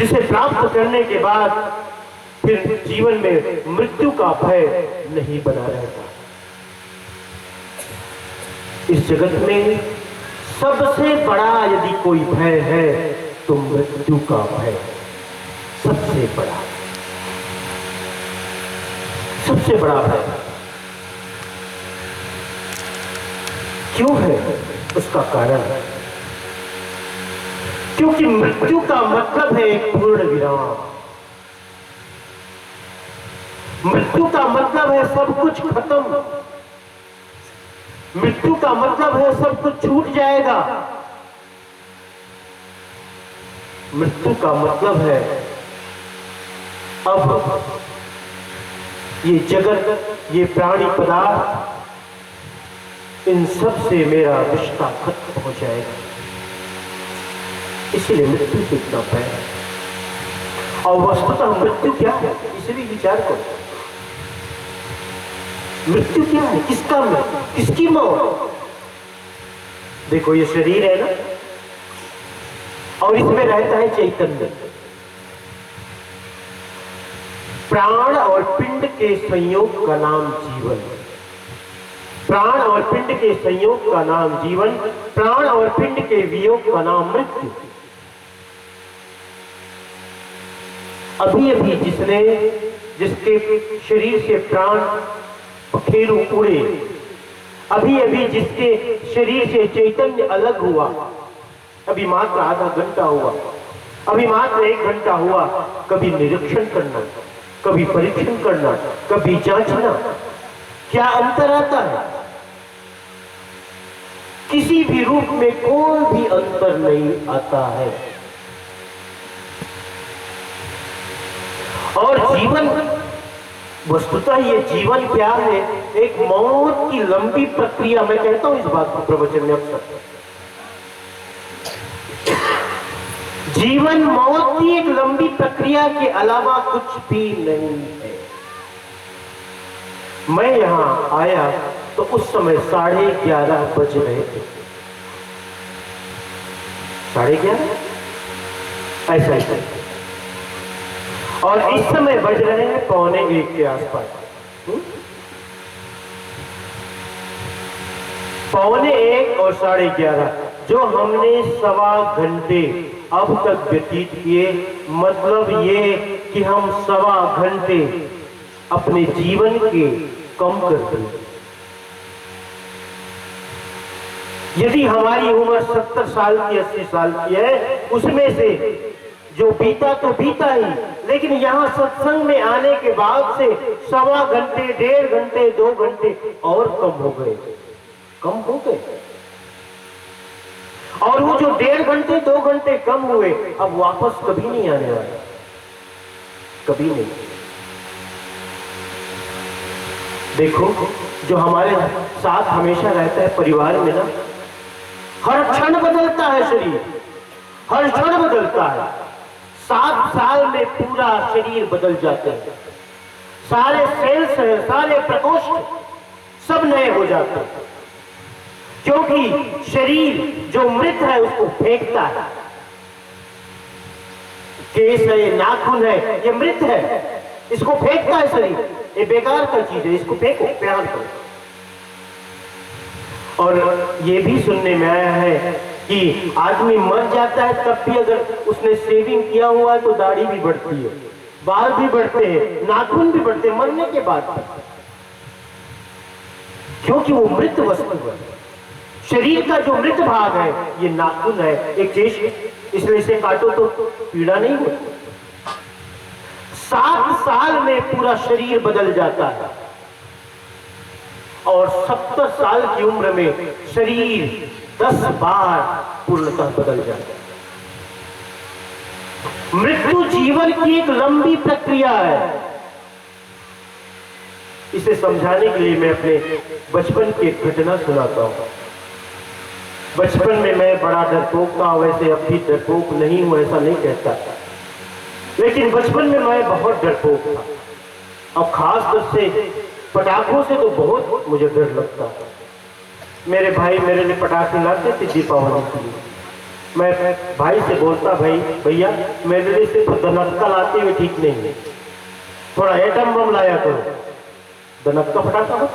जिसे प्राप्त करने के बाद फिर जीवन में मृत्यु का भय नहीं बना रहता। इस जगत में सबसे बड़ा यदि कोई भय है तो मृत्यु का भय सबसे बड़ा, सबसे बड़ा भय। क्यों है? उसका कारण है क्योंकि मृत्यु का मतलब है एक पूर्ण विराम। मृत्यु का मतलब है सब कुछ खत्म। मृत्यु का मतलब है सब कुछ छूट जाएगा। मृत्यु का मतलब है अब ये जगत, ये प्राणी पदार्थ, इन सब से मेरा रिश्ता खत्म हो जाएगा। इसलिए मृत्यु से इतना भय है। और वस्तुतः मृत्यु क्या है, इसे भी विचार करो। मृत्यु क्या है? किसका मृत्यु, किसकी मौत? देखो ये शरीर है ना, और इसमें रहता है चैतन्य। प्राण और पिंड के संयोग का नाम जीवन। प्राण और पिंड के संयोग का नाम जीवन, प्राण और पिंड के वियोग का नाम मृत्यु। अभी अभी जिसके शरीर से प्राण पखेरु उड़े, अभी अभी जिसके शरीर से चैतन्य अलग हुआ, अभी मात्र आधा घंटा हुआ, अभी मात्र 1 घंटा हुआ, कभी निरीक्षण करना, कभी परीक्षण करना, कभी जांचना, क्या अंतर आता है? किसी भी रूप में कोई भी अंतर नहीं आता है। और जीवन, वस्तुतः ये जीवन क्या है? एक मौत की लंबी प्रक्रिया। मैं कहता हूं इस बात को प्रवचन में अक्सर, जीवन मौत की एक लंबी प्रक्रिया के अलावा कुछ भी नहीं है। मैं यहां आया तो उस समय 11:30 बज रहे थे। 11:30 ऐसा ही। और इस समय बज रहे हैं 1:45 के आसपास। 1:45 और 11:30, जो हमने 1.25 घंटे अब तक व्यतीत किए, मतलब ये कि हम 1.25 घंटे अपने जीवन के कम कर दिए। यदि हमारी उम्र 70 साल की, 80 साल की है, उसमें से जो बीता तो बीता ही, लेकिन यहां सत्संग में आने के बाद से 1.25 घंटे, 1.5 घंटे, 2 घंटे और कम हो गए। और वो जो 1.5 घंटे, 2 घंटे कम हुए, अब वापस कभी नहीं आने वाले, कभी नहीं। देखो, जो हमारे साथ हमेशा रहता है परिवार में ना, हर क्षण बदलता है शरीर, हर क्षण बदलता है। 7 साल में पूरा शरीर बदल जाते हैं। सारे सेल्स हैं, सारे प्रकोष्ठ सब नए हो जाते हैं, क्योंकि शरीर जो मृत है उसको फेंकता है। केस है, नाखून है, ये मृत है, इसको फेंकता है शरीर, ये बेकार का चीज है, इसको फेंको, प्यार करो। और ये भी सुनने में आया है कि आदमी मर जाता है तब भी अगर उसने सेविंग किया हुआ है तो दाढ़ी भी बढ़ती है, बाल भी बढ़ते हैं, नाखून भी बढ़ते हैं मरने के बाद, क्योंकि वो मृत वस्तु है। शरीर का जो मृत भाग है ये नाखून है, एक चेस्ट, इसलिए इसे काटो तो पीड़ा नहीं होती। 7 साल में पूरा शरीर बदल जाता है और 70 साल की उम्र में शरीर 10 बार पूर्णतः बदल जाता है। मृत्यु जीवन की एक लंबी प्रक्रिया है। इसे समझाने के लिए मैं अपने बचपन की एक घटना सुनाता हूं। बचपन में मैं बड़ा डरपोक था, वैसे अब भी डरपोक नहीं हूं ऐसा नहीं कहता, लेकिन बचपन में मैं बहुत डरपोक था। अब खास तौर से पटाखों से तो बहुत मुझे डर लगता था। मेरे भाई मेरे लिए पटाखे लाते थे दीपावली के लिए, मैं भाई से बोलता, भाई भैया मेरे लिए सिर्फ दनक्का लाते हुए ठीक नहीं है, थोड़ा एटम बम लाया करो। दनक्का फटाता हो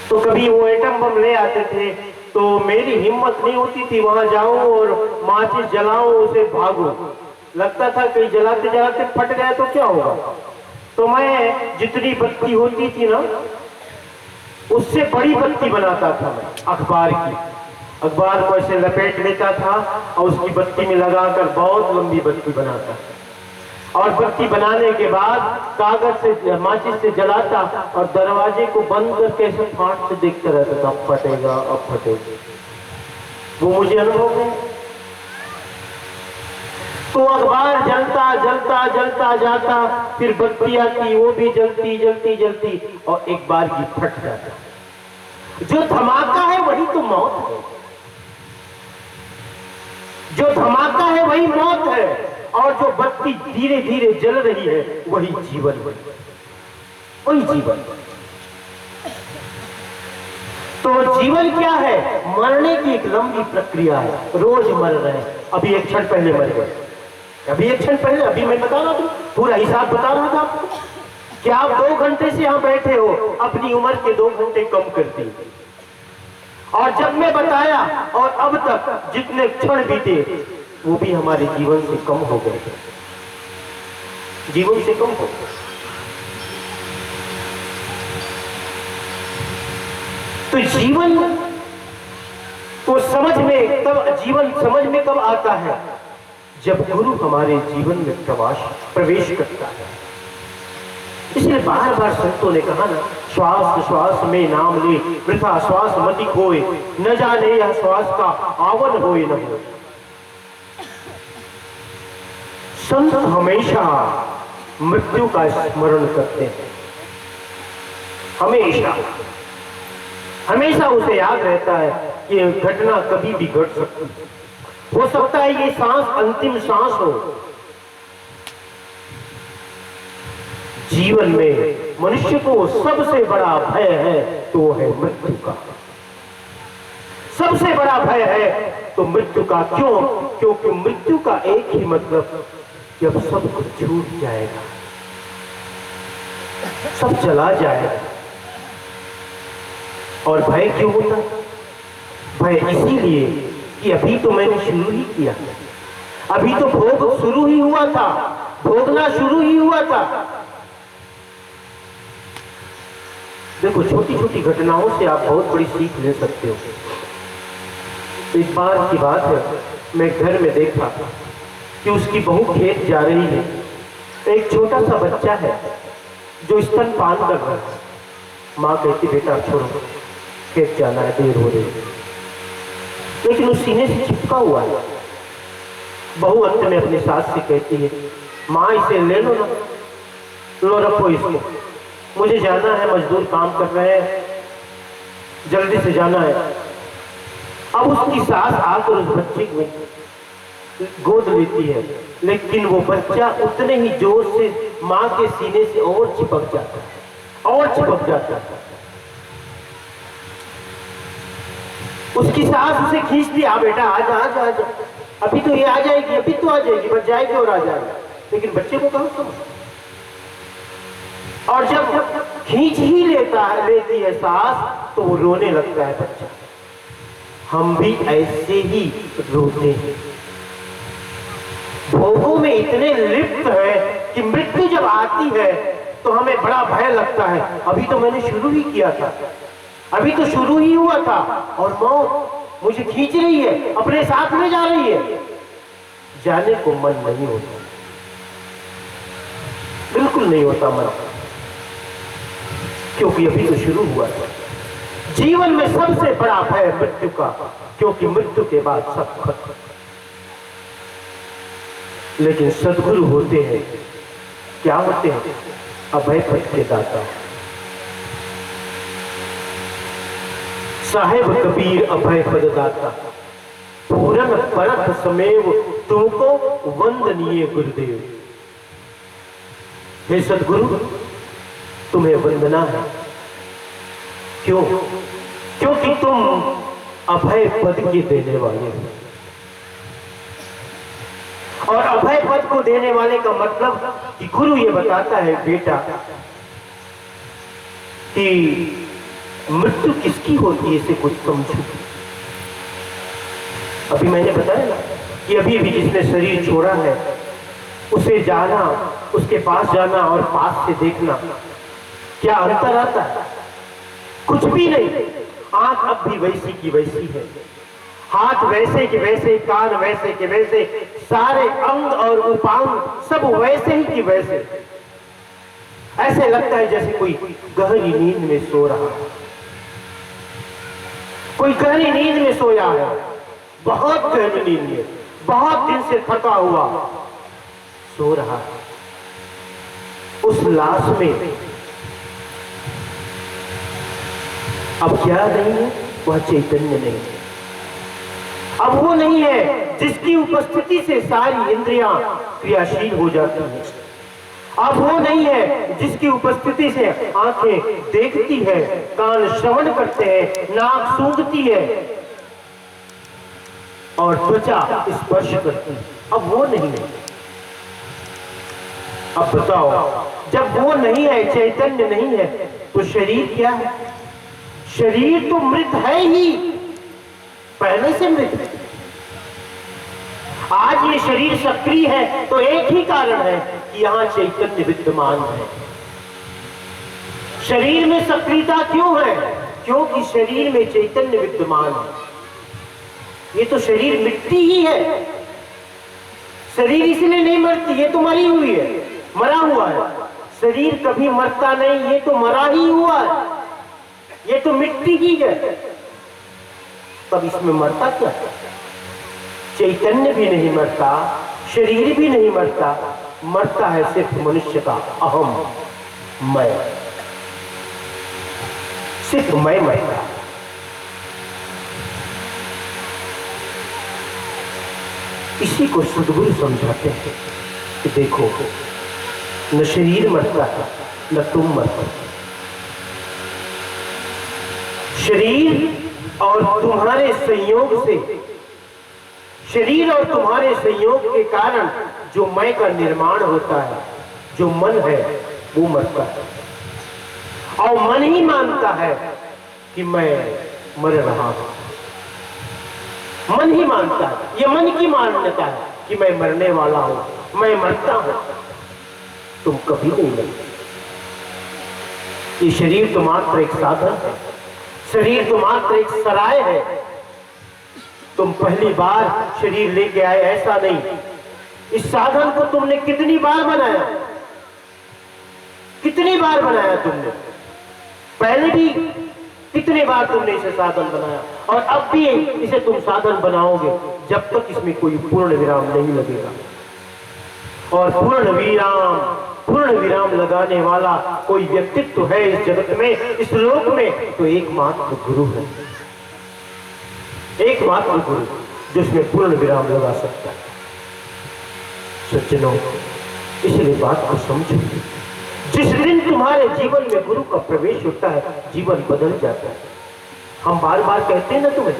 तो कभी वो एटम बम ले आते थे तो मेरी हिम्मत नहीं होती थी वहां जाऊं और माचिस जलाऊं, उसे भागूं। लगता था कहीं जलाते जलाते फट गया तो क्या होगा। तो मैं जितनी बत्ती होती थी ना उससे बड़ी बत्ती बनाता था मैं, अखबार की। अखबार को ऐसे लपेट लेता था और उसकी बत्ती में लगाकर बहुत लंबी बत्ती बनाता, और बत्ती बनाने के बाद कागज से माचिस से जलाता और दरवाजे को बंद करके ऐसे फाट से देखता रहता था, अब फटेगा अब फटेगा। वो मुझे अनुभव है। तो अखबार जलता जलता जलता जाता, फिर बत्ती आती, वो भी जलती जलती जलती और एक बार की फट जाता। जो धमाका है वही तो मौत है, जो धमाका है वही मौत है, और जो बत्ती धीरे धीरे जल रही है वही जीवन, वही जीवन। तो जीवन क्या है? मरने की एक लंबी प्रक्रिया है। रोज मर रहे हैं, अभी एक क्षण पहले मर गए, अभी एक क्षण पहले, अभी मैं बता रहा था, पूरा हिसाब बता रहा था आपको कि आप 2 घंटे से यहां बैठे हो, अपनी उम्र के 2 घंटे कम कर दिए। और जब मैं बताया और अब तक जितने क्षण बीते वो भी हमारे जीवन से कम हो गए, जीवन से कम हो गए। तो जीवन को समझ में कब, जीवन समझ में कब आता है? जब गुरु हमारे जीवन में प्रवेश करता है। इसलिए बार बार संतों ने कहा ना, श्वास श्वास में नाम ले, वृथा श्वास मति खोए, न जाने यह श्वास का आवन होए न हो। संत हमेशा मृत्यु का स्मरण करते हैं, हमेशा हमेशा उसे याद रहता है कि घटना कभी भी घट सकती है। हो सकता है ये सांस अंतिम सांस हो। जीवन में मनुष्य को सबसे बड़ा भय है तो वो है मृत्यु का, सबसे बड़ा भय है तो मृत्यु का। क्यों? क्योंकि मृत्यु का एक ही मतलब, जब सब कुछ छूट जाएगा, सब चला जाएगा। और भय क्यों होता? भय इसीलिए कि अभी तो मैंने शुरू ही किया, अभी तो भोग शुरू ही हुआ था, भोगना शुरू ही हुआ था। देखो, छोटी छोटी घटनाओं से आप बहुत बड़ी सीख ले सकते हो। एक बार की बात है, मैं घर में देखा कि उसकी बहू खेत जा रही है। एक छोटा सा बच्चा है जो स्तनपान कर रहा है। माँ कहती, बेटा छोड़ो, खेत जाना है, देर हो रही है। लेकिन उस सीने से चिपका हुआ है। बहू अंत में अपनी सास से कहती है, माँ इसे ले लो ना, लो रखो इसको, मुझे जाना है, मजदूर काम कर रहे हैं, जल्दी से जाना है। अब उसकी सास आकर उस बच्चे को गोद लेती है, लेकिन वो बच्चा उतने ही जोर से माँ के सीने से और चिपक जाता है, और चिपक जाता है। उसकी सास उसे खींच दिया, बेटा आजा आजा आजा, अभी तो ये आ जाएगी, अभी तो आ जाएगी, बच जाएगी और आ जाएगी। लेकिन बच्चे को कहाँ समझ। और जब खींच ही लेती है सास, तो वो रोने लगता है बच्चा। हम भी ऐसे ही रोते हैं, भोगों में इतने लिप्त है कि मृत्यु जब आती है तो हमें बड़ा भय लगता है। अभी तो मैंने शुरू ही किया था, अभी तो शुरू ही हुआ था, और मौत मुझे खींच रही है, अपने साथ में जा रही है। जाने को मन नहीं होता, बिल्कुल नहीं होता मन, क्योंकि अभी तो शुरू हुआ था। जीवन में सबसे बड़ा भय मृत्यु का, क्योंकि मृत्यु के बाद सब खत्म। लेकिन सद्गुरु होते हैं, क्या होते हैं? अभय पद के दाता। साहेब कबीर अभय पद दाता, पूरन परख समेव तुमको वंदनीय गुरुदेव। हे सद्गुरु, तुम्हें वंदना है। क्यों? क्योंकि तुम अभय पद के देने वाले। और अभय पद को देने वाले का मतलब कि गुरु ये बताता है बेटा कि मृत्यु किसकी होती है, इसे कुछ समझो। अभी मैंने बताया ना कि अभी भी जिसने शरीर छोड़ा है उसे जाना, उसके पास जाना और पास से देखना, क्या अंतर आता है? कुछ भी नहीं। आंख अब भी वैसी की वैसी है, हाथ वैसे के वैसे, कान वैसे के वैसे, सारे अंग और उपांग सब वैसे ही की वैसे। ऐसे लगता है जैसे कोई गहरी नींद में सो रहा है, कोई गहरी नींद में सोया है, बहुत गहरी नींद में, बहुत दिन से थका हुआ सो रहा है। उस लाश में अब क्या नहीं है? वह चैतन्य नहीं है। अब वो नहीं है जिसकी उपस्थिति से सारी इंद्रियां क्रियाशील हो जाती हैं। अब वो नहीं है जिसकी उपस्थिति से आंखें देखती है, कान श्रवण करते हैं, नाक सूंघती है और त्वचा स्पर्श करती है। अब वो नहीं है। अब बताओ, जब वो नहीं है, चैतन्य नहीं है, तो शरीर क्या है? शरीर तो मृत है ही, पहले से मृत है। आज ये शरीर सक्रिय है तो एक ही कारण है कि यहां चैतन्य विद्यमान है। शरीर में सक्रियता क्यों है? क्योंकि शरीर में चैतन्य विद्यमान है। ये तो शरीर मिट्टी ही है, शरीर इसलिए नहीं मरती, ये तो मरी हुई है, मरा हुआ है। शरीर कभी मरता नहीं, ये तो मरा ही हुआ है, ये तो मिट्टी ही है। तब इसमें मरता क्या? चैतन्य भी नहीं मरता, शरीर भी नहीं मरता, मरता है सिर्फ मनुष्य का अहम, मैं। सिर्फ मैं मरता। इसी को सद्गुरु समझाते हैं कि देखो, न शरीर मरता है, न तुम मरते। शरीर और तुम्हारे संयोग से, शरीर और तुम्हारे संयोग के कारण जो मैं का निर्माण होता है, जो मन है, वो मरता है। और मन ही मानता है कि मैं मर रहा हूं। मन ही मानता है, ये मन की मान्यता है कि मैं मरने वाला हूं, मैं मरता हूं। तुम कभी नहीं मरते। ये शरीर तो मात्र एक साधन है, शरीर तो मात्र एक सराय है। तुम पहली बार शरीर लेके आए ऐसा नहीं। इस साधन को तुमने कितनी बार बनाया, कितनी बार बनाया तुमने? पहले भी कितनी बार तुमने इसे साधन बनाया, और अब भी इसे तुम साधन बनाओगे जब तक इसमें कोई पूर्ण विराम नहीं लगेगा। और पूर्ण विराम लगाने वाला कोई व्यक्तित्व है इस जगत में, इस लोक में, तो एकमात्र गुरु है। एकमात्र गुरु जिसमें पूर्ण विराम लगा सकता है। सज्जनों, इसलिए बात को समझो। जिस दिन तुम्हारे जीवन में गुरु का प्रवेश होता है, जीवन बदल जाता है। हम बार बार कहते हैं ना तुम्हें,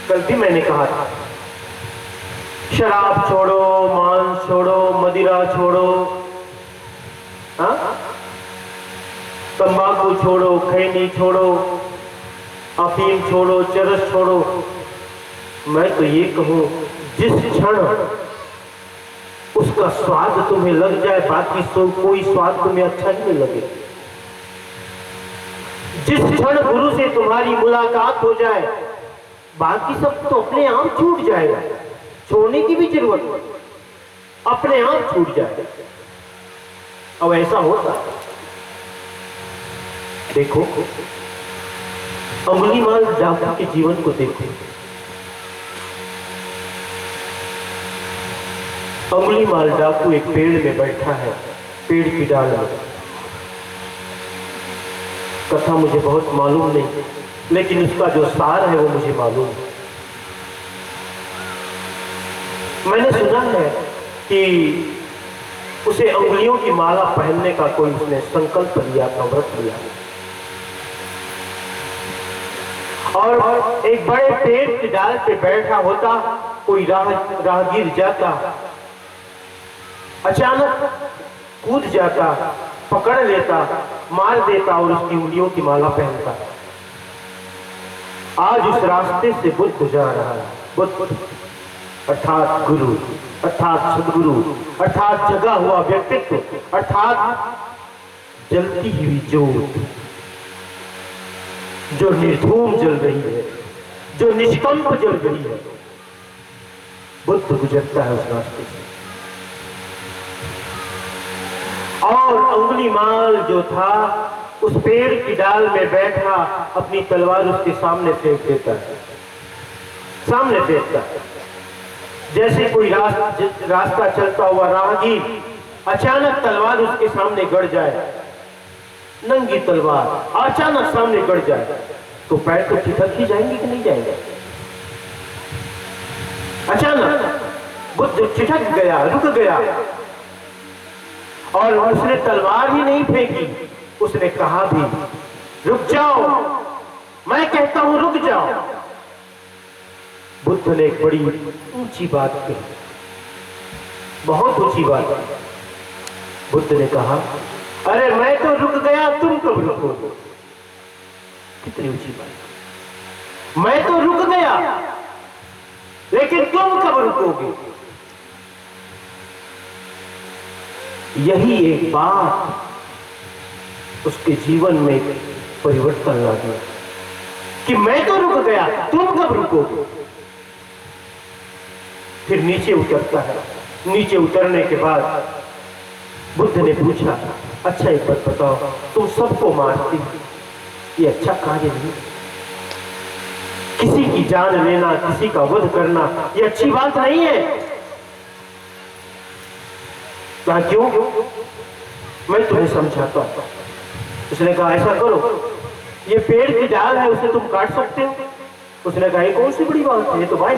कल भी मैंने कहा था, शराब छोड़ो, मांस छोड़ो, मदिरा छोड़ो, तंबाकू छोड़ो, खैनी छोड़ो, अफीम छोड़ो, चरस छोड़ो। मैं तो ये कहूं, जिस क्षण उसका स्वाद तुम्हें लग जाए, बाकी कोई स्वाद तुम्हें अच्छा ही नहीं लगे। जिस क्षण गुरु से तुम्हारी मुलाकात हो जाए, बाकी सब तो अपने आप छूट जाएगा, छोड़ने की भी जरूरत नहीं, अपने आप छूट जाएगा। अब ऐसा होता है। देखो, अंगुलीमाल डाकू के जीवन को देखो। अंगुलीमाल डाकू एक पेड़ में बैठा है, पेड़ की डाल में। कथा मुझे बहुत मालूम नहीं, लेकिन उसका जो सार है वो मुझे मालूम है। मैंने सुना है कि उसे अंगुलियों की माला पहनने का कोई उसने संकल्प लिया था, व्रत लिया। और एक बड़े पेड़ की डाल पे बैठा होता, कोई राहगीर जाता, अचानक कूद जाता, पकड़ लेता, मार देता और उसकी उंगलियों की माला पहनता। आज उस रास्ते से बुद्ध जा रहा है। बुद्ध अर्थात गुरु, अर्थात सदगुरु, अर्थात जगा हुआ व्यक्तित्व, अर्थात जलती हुई ज्योत जो निर्धूम जल रही है, जो निष्कंप जल रही है। बुद्ध गुजरता है उस रास्ते से और अंगुलीमाल जो था उस पेड़ की डाल में बैठा अपनी तलवार उसके सामने फेंक देता है, सामने फेंकता है। जैसे कोई रास्ता चलता हुआ राहगीर अचानक तलवार उसके सामने गड़ जाए, नंगी तलवार अचानक सामने गड़ जाए, तो पैर तो ठिठक ही जाएंगे कि नहीं जाएंगे? अचानक बुद्ध ठिठक गया, रुक गया और उसने तलवार ही नहीं फेंकी, उसने कहा भी रुक जाओ, मैं कहता हूं रुक जाओ। बुद्ध ने एक बड़ी ऊंची बात कही, बहुत ऊंची बात। बुद्ध ने कहा अरे मैं तो रुक गया, तुम कब रुकोगे? कितनी ऊंची बात। मैं तो रुक गया लेकिन तुम कब रुकोगे? यही एक बात उसके जीवन में परिवर्तन ला दिया कि मैं तो रुक गया, तुम कब रुकोगे? फिर नीचे उतरता है। नीचे उतरने के बाद बुद्ध ने पूछा अच्छा एक बात बताओ, तुम सबको मारती हो, ये अच्छा कार्य नहीं? किसी की जान लेना, किसी का वध करना, ये अच्छी बात नहीं है क्या? क्यों? मैं तुम्हें समझाता हूं। उसने कहा ऐसा करो, ये पेड़ की डाल है, उसे तुम काट सकते हो। उसने कहा ये कौन सी बड़ी बात है, ये तो भाई